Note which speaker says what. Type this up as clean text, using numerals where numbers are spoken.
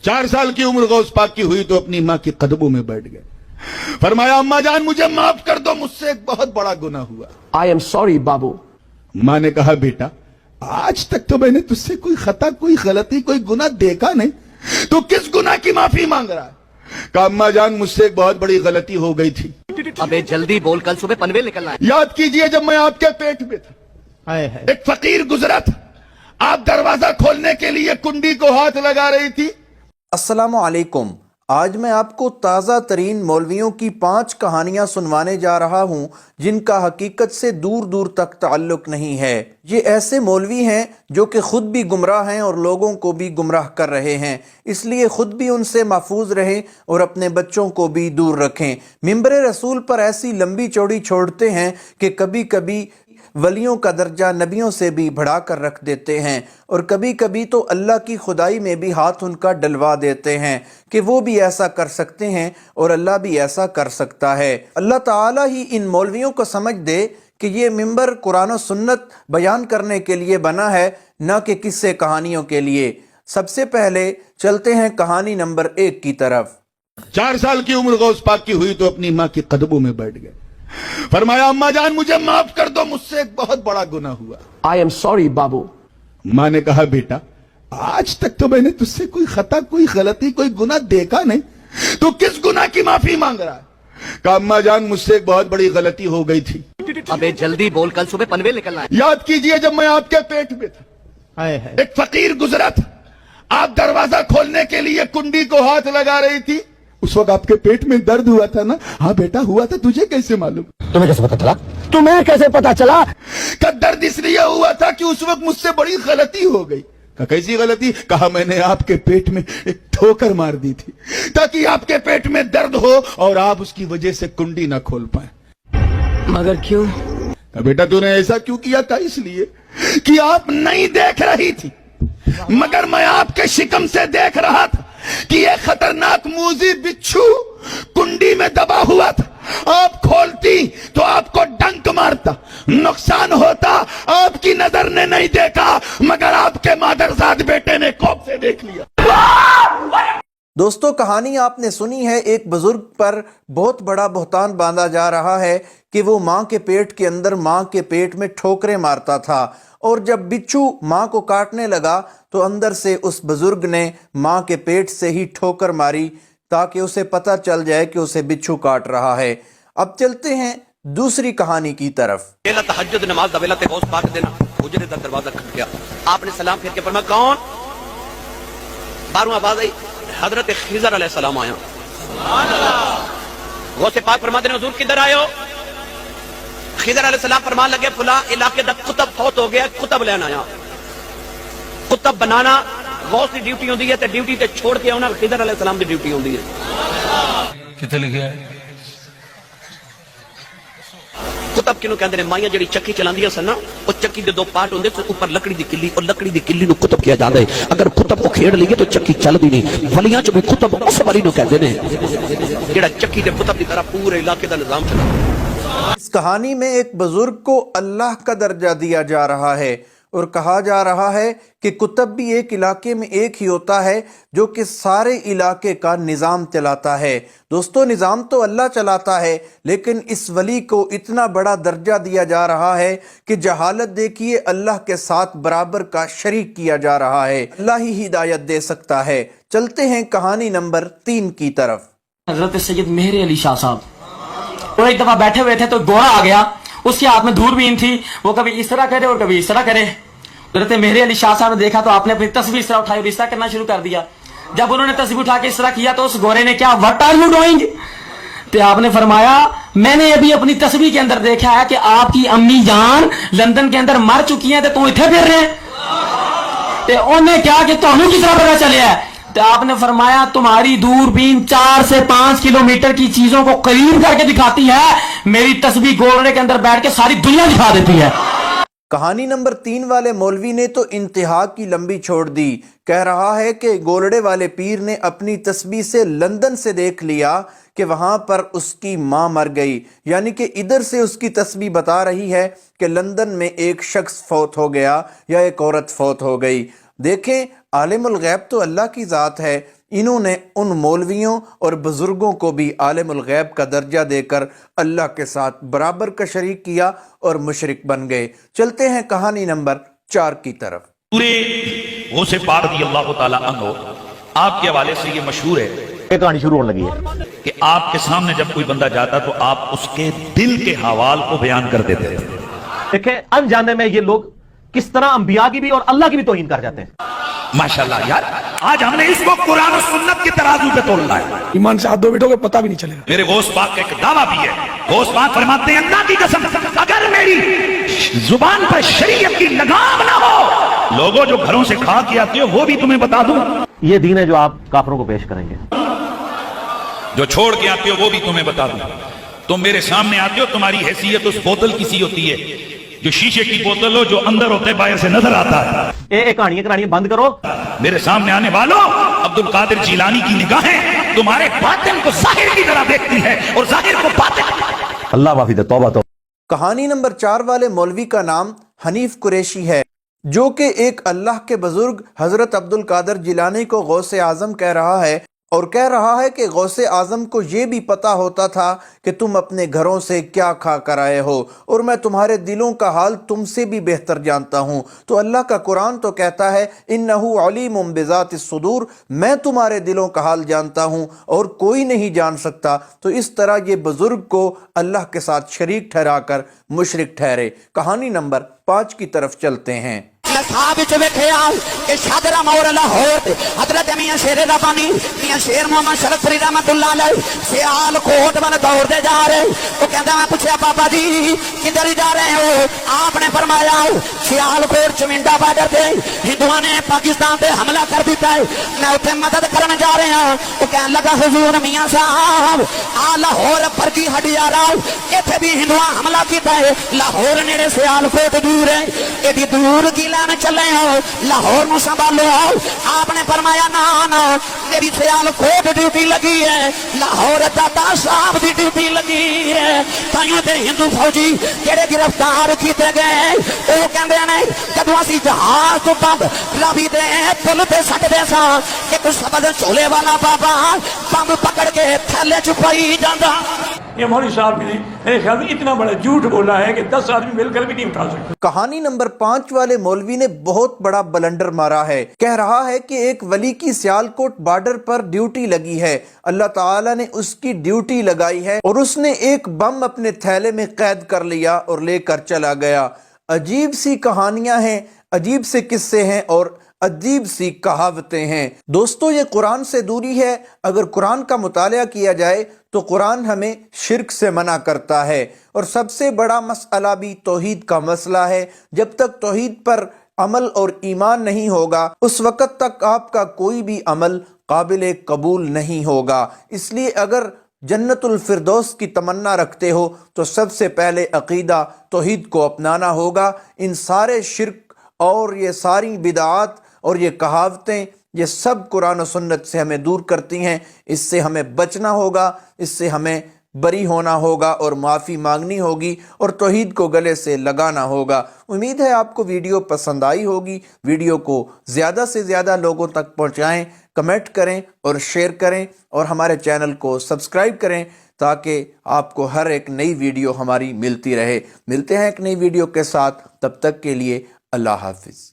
Speaker 1: 4 साल की उम्र गौस पाक की हुई तो अपनी माँ के कदमों में बैठ गए। फरमाया अम्मा जान मुझे माफ कर दो, मुझसे एक बहुत बड़ा गुनाह हुआ।
Speaker 2: I am sorry बाबू।
Speaker 1: माँ ने कहा बेटा आज तक तो मैंने तुझसे कोई खता, कोई गलती, कोई गुनाह देखा नहीं, तो किस गुनाह की माफी मांग रहा है? कहा अम्मा जान मुझसे एक बहुत बड़ी गलती हो गई थी।
Speaker 3: अबे जल्दी बोल, कल सुबह पनवेल निकलना है।
Speaker 1: याद कीजिए जब मैं आपके पेट में था, एक फकीर गुजरा था, आप दरवाजा खोलने के लिए कुंडी को हाथ लगा रही थी।
Speaker 4: अस्सलामु अलैकुम। आज मैं आपको ताज़ा तरीन मौलवियों की 5 कहानियां सुनवाने जा रहा हूं जिनका हकीकत से दूर दूर तक ताल्लुक नहीं है। ये ऐसे मौलवी हैं जो कि खुद भी गुमराह हैं और लोगों को भी गुमराह कर रहे हैं, इसलिए खुद भी उनसे महफूज रहें और अपने बच्चों को भी दूर रखें। मिंबर रसूल पर ऐसी लंबी चौड़ी छोड़ते हैं कि कभी कभी वलियों का दर्जा नबियों से भी बढ़ा कर रख देते हैं और कभी कभी तो अल्लाह की खुदाई में भी हाथ उनका डलवा देते हैं कि वो भी ऐसा कर सकते हैं और अल्लाह भी ऐसा कर सकता है। अल्लाह ताला ही इन मौलवियों को समझ दे कि ये मिंबर कुरान और सुन्नत बयान करने के लिए बना है, न कि किस्से कहानियों के लिए। सबसे पहले चलते हैं कहानी नंबर 1 की तरफ।
Speaker 1: 4 साल की उम्र गौस पाक की हुई तो अपनी माँ के कदमों में बैठ गए। फरमाया अम्मा जान मुझे माफ कर दो, मुझसे एक बहुत बड़ा गुनाह हुआ।
Speaker 2: I am sorry बाबू।
Speaker 1: माँ ने कहा बेटा आज तक तो मैंने तुझसे कोई खता, कोई गलती, कोई गुनाह देखा नहीं, तो किस गुनाह की माफी मांग रहा है? कहा अम्मा जान मुझसे एक बहुत बड़ी गलती हो गई थी।
Speaker 3: अबे जल्दी बोल, कल सुबह पनवेल निकलना है।
Speaker 1: याद कीजिए जब मैं आपके पेट में था, एक फकीर गुजरा था, आप दरवाजा खोलने के लिए कुंडी को हाथ लगा रही थी। उस वक्त आपके पेट में दर्द हुआ था ना? हाँ बेटा हुआ था, तुझे कैसे मालूम?
Speaker 2: तुम्हें कैसे पता चला? तुम्हें कैसे पता चला?
Speaker 1: का दर्द इसलिए हुआ था कि उस वक्त मुझसे बड़ी गलती हो गई। का कैसी गलती? कहा मैंने आपके पेट में एक ठोकर मार दी थी ताकि आपके पेट में दर्द हो और आप उसकी वजह से कुंडी ना खोल पाए।
Speaker 2: मगर क्यों?
Speaker 1: का बेटा तूने ऐसा क्यों किया? था इसलिए कि आप नहीं देख रही थी, मगर मैं आपके शिकम से देख रहा था कि यह खतरनाक मूजी बिच्छू कुंडी में दबा हुआ था। आप खोलती तो आपको डंक मारता, नुकसान होता। आपकी नजर ने नहीं देखा, मगर आपके मादरजाद बेटे ने खौफ से देख लिया।
Speaker 4: दोस्तों कहानी आपने सुनी है। एक बुजुर्ग पर बहुत बड़ा बुहतान बांधा जा रहा है कि वो माँ के पेट के अंदर माँ के पेट में ठोकरें मारता था, और जब बिच्छू माँ को काटने लगा तो अंदर से उस बुजुर्ग ने माँ के पेट से ही ठोकर मारी ताकि उसे पता चल जाए कि उसे बिच्छू काट रहा है। अब चलते हैं दूसरी कहानी की तरफ।
Speaker 3: तहज्जुद नमाज दा वेला ते गौस पाक दे हुजरे दा दरवाजा खट गया। आपने सलाम फेर के फरमाया कौन? बाहरों आवाज आई, हजरत खिजर अलैहि सलाम आया। सुभान अल्लाह। गौस पाक फरमाते हैं हुजूर किधर आए हो? खिजर अलैहि सलाम फरमान लगे फला इलाके दा कुतब फौत हो गया, कुतब लेना आया। कुतब बनाना गौस की ड्यूटी होती है, ड्यूटी ते छोड़ के आना खिजर अलैहि सलाम की ड्यूटी होती है।
Speaker 5: कितने लिखे है?
Speaker 3: कुतब किनू कहते हैं? माइयां जी चक्की चलांदियां सन ना, वो चक्की के 2 पार्ट होंगे, ऊपर लकड़ी की किल्ली और लकड़ी की किल्ली नू कुतब किया जाता है। अगर कुतब को खेड़ लीए तो चक्की चलदी नहीं। वलियां च भी कुतब उस वाली नू कहते हैं जेड़ा चक्की के कुतब की तरह पूरे इलाके का निजाम चला।
Speaker 4: इस कहानी में एक बुजुर्ग को अल्लाह का दर्जा दिया जा रहा है और कहा जा रहा है कि कुतब भी एक इलाके में एक ही होता है जो कि सारे इलाके का निज़ाम चलाता है। दोस्तों निज़ाम तो अल्लाह चलाता है, लेकिन इस वली को इतना बड़ा दर्जा दिया जा रहा है कि जहालत देखिए, अल्लाह के साथ बराबर का शरीक किया जा रहा है। अल्लाह ही हिदायत दे सकता है। चलते हैं कहानी नंबर 3 की तरफ।
Speaker 6: हजरत सैयद मेहर अली शाह साहब वो एक दफा बैठे हुए थे तो घोड़ा आ गया, उसके हाथ में दूरबीन थी, वो कभी इस तरह करे और कभी इस तरह करे। हजरत मेहर अली शाह साहब ने देखा तो आपने अपनी तस्वीर इस तरह उठाई और इस तरह करना शुरू कर दिया। जब उन्होंने तस्वीर उठा के इस तरह किया तो उस घोड़े ने क्या व्हाट आर यू डूइंग? तो आपने फरमाया मैंने अभी अपनी तस्वीर के अंदर देखा है कि आपकी अम्मी जान लंदन के अंदर मर चुकी है, तो तू इतने फिर रहे। तो उन्हें क्या कि तुम्हें किस तरह पता चलिया है? तो आपने फरमाया तुम्हारी दूरबीन 4 से 5 किलोमीटर की चीजों को करीब करके दिखाती है, मेरी तस्वीर घोड़े के अंदर बैठ के सारी दुनिया दिखा देती है।
Speaker 4: कहानी नंबर 3 वाले मौलवी ने तो इंतहा की लंबी छोड़ दी। कह रहा है कि गोलड़े वाले पीर ने अपनी तस्बीह से लंदन से देख लिया कि वहां पर उसकी मां मर गई, यानी कि इधर से उसकी तस्बीह बता रही है कि लंदन में एक शख्स फौत हो गया या एक औरत फौत हो गई। دیکھیں عالم الغیب تو اللہ کی ذات ہے، انہوں نے ان مولویوں اور بزرگوں کو بھی عالم الغیب کا درجہ دے کر اللہ کے ساتھ برابر کا شریک کیا اور مشرک بن گئے۔ چلتے ہیں کہانی نمبر 4 کی طرف۔
Speaker 7: پورے غوث پاک رضی اللہ تعالیٰ عنہ آپ کے حوالے سے یہ مشہور ہے،
Speaker 8: یہ کہانی شروع ہونے لگی ہے
Speaker 7: کہ آپ کے سامنے جب کوئی بندہ جاتا تو آپ اس کے دل کے حوال کو بیان کر دیتے تھے۔
Speaker 8: دیکھیں انجانے میں یہ لوگ کس طرح انبیاء کی بھی اور اللہ کی بھی توہین کر جاتے ہیں۔
Speaker 7: ماشاءاللہ یار، آج ہم نے اس کو قرآن و سنت کی ترازو پہ تولنا ہے۔
Speaker 2: ایمان سے ہاتھ دو بیٹھو گے پتہ بھی نہیں چلے گا۔
Speaker 7: میرے غوث پاک کا ایک دعویٰ بھی ہے، غوث پاک فرماتے ہیں اللہ کی قسم اگر میری زبان پر شریعت کی لگام نہ ہو، لوگوں جو گھروں سے کھا کے آتے ہو وہ بھی تمہیں بتا دوں،
Speaker 8: یہ دین ہے جو آپ کافروں کو پیش کریں گے،
Speaker 7: جو چھوڑ کے آتے ہو وہ بھی تمہیں بتا دوں۔ تم میرے سامنے آتے ہو، تمہاری حیثیت اس بوتل کی سی ہوتی ہے جو شیشے کی بوتل ہو، جو اندر ہوتے ہے باہر سے نظر آتا ہے۔
Speaker 8: یہ کہانیاں بند کرو۔
Speaker 7: میرے سامنے آنے والوں، عبد القادر جیلانی کی نگاہیں تمہارے باطن کو ظاہر کی طرح دیکھتی ہے اور ظاہر کو باطن۔
Speaker 8: اللہ معافی دے، توبہ تو۔
Speaker 4: کہانی نمبر 4 والے مولوی کا نام حنیف قریشی ہے، جو کہ ایک اللہ کے بزرگ حضرت عبد القادر جیلانی کو غوث اعظم کہہ رہا ہے، اور کہہ رہا ہے کہ غوث اعظم کو یہ بھی پتا ہوتا تھا کہ تم اپنے گھروں سے کیا کھا کر آئے ہو، اور میں تمہارے دلوں کا حال تم سے بھی بہتر جانتا ہوں۔ تو اللہ کا قرآن تو کہتا ہے انہ علیم بذات الصدور، میں تمہارے دلوں کا حال جانتا ہوں اور کوئی نہیں جان سکتا۔ تو اس طرح یہ بزرگ کو اللہ کے ساتھ شریک ٹھہرا کر مشرک ٹھہرے۔ کہانی نمبر 5 کی طرف چلتے ہیں۔
Speaker 9: شادرہ مور لاہور حضرت میاں شیر ربانی میاں شیر محمد شرف فری رحمت اللہ علیہ سیال کوٹ بن دوڑ دے جا رہے، وہ کہتا میں پوچھا بابا جی کدھر جا رہے ہو؟ آپ نے فرمایا سیال کوٹ چمنڈا بارڈر پہ ہندوؤں نے پاکستان پہ حملہ کر دیتا ہے، میں اتنے مدد کرنے جا رہے ہیں۔ وہ کہنے لگا حضور میاں صاحب آ لاہور پر کی ہڈی آ رہا اتنے بھی ہندوؤں حملہ کیتا ہے، لاہور نیڑے سیال کوٹ دور ہے، ایڈی دور کی لینے چلے ہو، لاہور نو سنبھالو۔ آپ نے فرمایا نا میری سیال کوٹ ڈیوٹی لگی ہے، لاہور دادا صاحب دی ڈیوٹی لگی ہے۔ تائیوں تے ہندو فوجی جڑے گرفتار کیتے گئے وہ کہندے نے جدوں اسی جہاز تو بمب راوی دے پل تے سٹدے سا ایک سبز چولے والا بابا بمب پکڑ کے تھیلے چ پائی جاندا۔
Speaker 5: یہ مولوی صاحب نے میرے خیال میں اتنا بڑا جھوٹ بولا ہے کہ 10 آدمی مل کر بھی نہیں اٹھا سکتے۔
Speaker 4: کہانی نمبر 5 والے مولوی نے بہت بڑا بلنڈر مارا ہے، کہہ رہا ہے کہ ایک ولی کی سیالکوٹ بارڈر پر ڈیوٹی لگی ہے، اللہ تعالیٰ نے اس کی ڈیوٹی لگائی ہے اور اس نے ایک بم اپنے تھیلے میں قید کر لیا اور لے کر چلا گیا۔ عجیب سی کہانیاں ہیں، عجیب سے قصے ہیں اور عجیب سی کہاوتیں ہیں۔ دوستو یہ قرآن سے دوری ہے۔ اگر قرآن کا مطالعہ کیا جائے تو قرآن ہمیں شرک سے منع کرتا ہے، اور سب سے بڑا مسئلہ بھی توحید کا مسئلہ ہے۔ جب تک توحید پر عمل اور ایمان نہیں ہوگا اس وقت تک آپ کا کوئی بھی عمل قابل قبول نہیں ہوگا۔ اس لیے اگر جنت الفردوس کی تمنا رکھتے ہو تو سب سے پہلے عقیدہ توحید کو اپنانا ہوگا۔ ان سارے شرک اور یہ ساری بدعات اور یہ کہاوتیں یہ سب قرآن و سنت سے ہمیں دور کرتی ہیں۔ اس سے ہمیں بچنا ہوگا، اس سے ہمیں بری ہونا ہوگا اور معافی مانگنی ہوگی اور توحید کو گلے سے لگانا ہوگا۔ امید ہے آپ کو ویڈیو پسند آئی ہوگی۔ ویڈیو کو زیادہ سے زیادہ لوگوں تک پہنچائیں، کمنٹ کریں اور شیئر کریں، اور ہمارے چینل کو سبسکرائب کریں تاکہ آپ کو ہر ایک نئی ویڈیو ہماری ملتی رہے۔ ملتے ہیں ایک نئی ویڈیو کے ساتھ، تب تک کے لیے اللہ حافظ۔